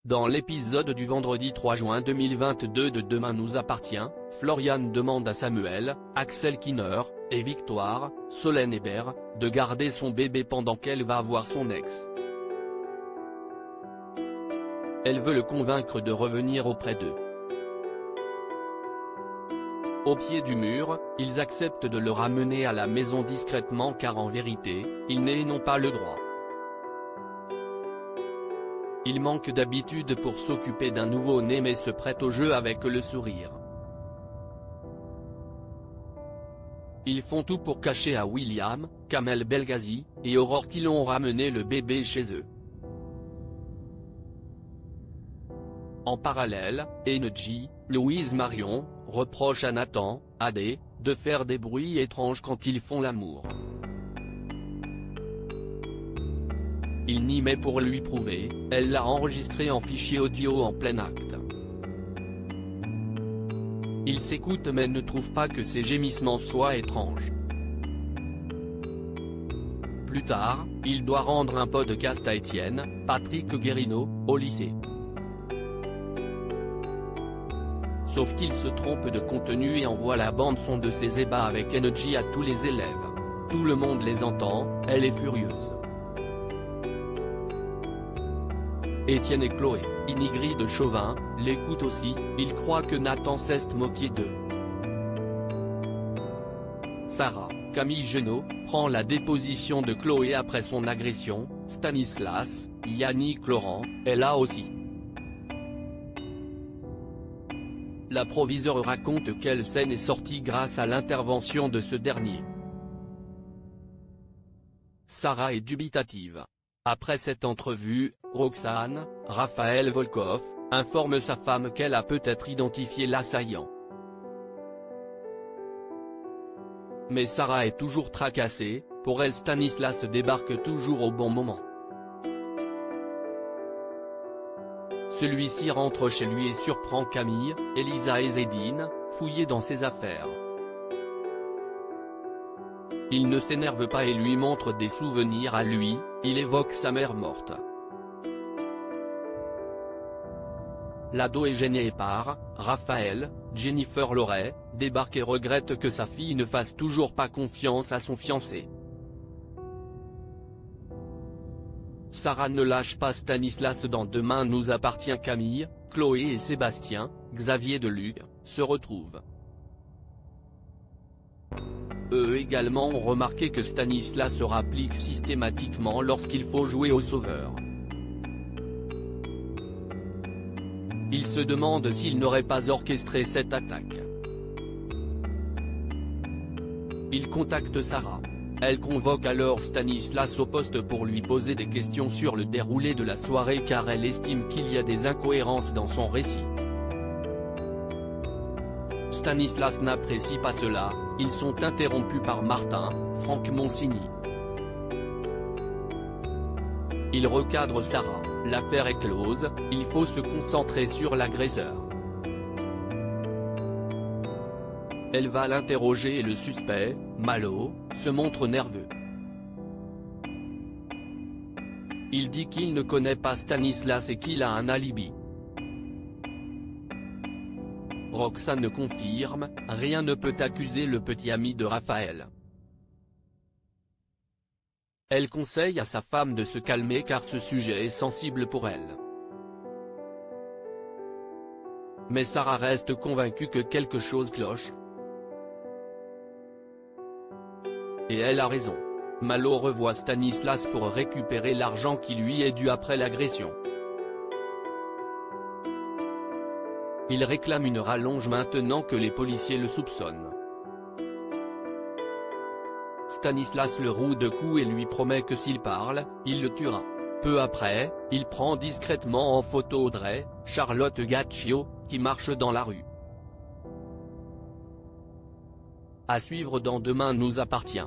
Dans l'épisode du vendredi 3 juin 2022 de Demain nous appartient, Florian demande à Samuel, Axel Kinner, et Victoire, Solène Hébert, de garder son bébé pendant qu'elle va voir son ex. Elle veut le convaincre de revenir auprès d'eux. Au pied du mur, ils acceptent de le ramener à la maison discrètement car en vérité, ils n'ont pas le droit. Il manque d'habitude pour s'occuper d'un nouveau-né mais se prête au jeu avec le sourire. Ils font tout pour cacher à William, Kamel Belghazi, et Aurore qu'ils ont ramené le bébé chez eux. En parallèle, Engie, Louise Marion, reproche à Nathan, AD, de faire des bruits étranges quand ils font l'amour. Il nie mais pour lui prouver, elle l'a enregistré en fichier audio en plein acte. Il s'écoute mais ne trouve pas que ses gémissements soient étranges. Plus tard, il doit rendre un podcast à Étienne, Patrick Guérino, au lycée. Sauf qu'il se trompe de contenu et envoie la bande-son de ses ébats avec Engie à tous les élèves. Tout le monde les entend, elle est furieuse. Étienne et Chloé, inigrés de Chauvin, l'écoutent aussi, ils croient que Nathan s'est moqué d'eux. Sarah, Camille Genot, prend la déposition de Chloé après son agression, Stanislas, Yannick Laurent, est là aussi. La proviseure raconte quelle scène est sortie grâce à l'intervention de ce dernier. Sarah est dubitative. Après cette entrevue, Roxane, Raphaël Volkov, informe sa femme qu'elle a peut-être identifié l'assaillant. Mais Sarah est toujours tracassée, pour elle Stanislas débarque toujours au bon moment. Celui-ci rentre chez lui et surprend Camille, Elisa et Zédine, fouillés dans ses affaires. Il ne s'énerve pas et lui montre des souvenirs à lui, il évoque sa mère morte. L'ado est gêné et part, Raphaël, Jennifer Loret, débarque et regrette que sa fille ne fasse toujours pas confiance à son fiancé. Sarah ne lâche pas Stanislas dans Demain nous appartient. Camille, Chloé et Sébastien, Xavier Delugue, se retrouvent. Eux également ont remarqué que Stanislas se rapplique systématiquement lorsqu'il faut jouer au sauveur. Ils se demandent s'il n'aurait pas orchestré cette attaque. Il contacte Sarah. Elle convoque alors Stanislas au poste pour lui poser des questions sur le déroulé de la soirée car elle estime qu'il y a des incohérences dans son récit. Stanislas n'apprécie pas cela, ils sont interrompus par Martin, Franck Monsigny. Il recadre Sarah, l'affaire est close, il faut se concentrer sur l'agresseur. Elle va l'interroger et le suspect, Malo, se montre nerveux. Il dit qu'il ne connaît pas Stanislas et qu'il a un alibi. Roxane confirme, rien ne peut accuser le petit ami de Raphaël. Elle conseille à sa femme de se calmer car ce sujet est sensible pour elle. Mais Sarah reste convaincue que quelque chose cloche. Et elle a raison. Malo revoit Stanislas pour récupérer l'argent qui lui est dû après l'agression. Il réclame une rallonge maintenant que les policiers le soupçonnent. Stanislas le roue de coups et lui promet que s'il parle, il le tuera. Peu après, il prend discrètement en photo Audrey, Charlotte Gaccio, qui marche dans la rue. À suivre dans Demain nous appartient.